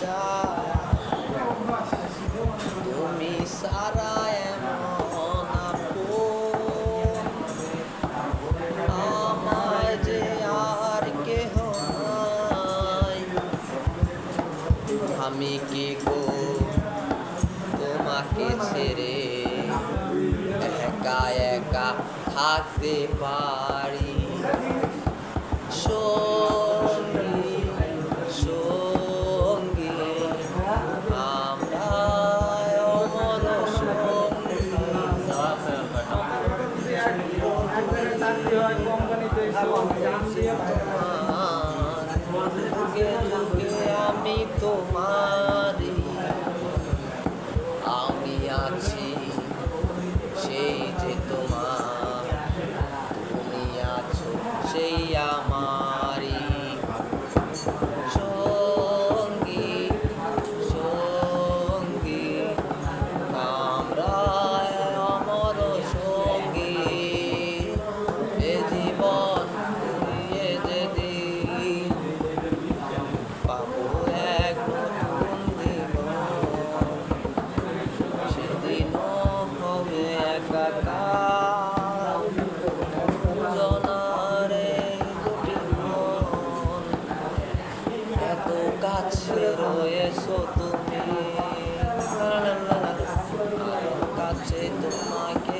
চায় তুমি সারা এমন আপন আমার যে আর কেহ নাই আমি কি গো তোমাকে ছেড়ে একা একা থাকতে পারি সঙ্গী সঙ্গী আমরা অমর সঙ্গী যুগে যুগে আমি তোমারি আমি আছি সেই যে তোমার তুমি আছো সেই আমারি সঙ্গী সঙ্গী আমরা অমর সঙ্গী এ জীবন ঘুরিয়ে যেদিন পাবো এক নতুন জীবন সেদিনও হবে একাকার জনারে দুটি মন এত কাছে রয়েছো তুমি কাছে তোমাকে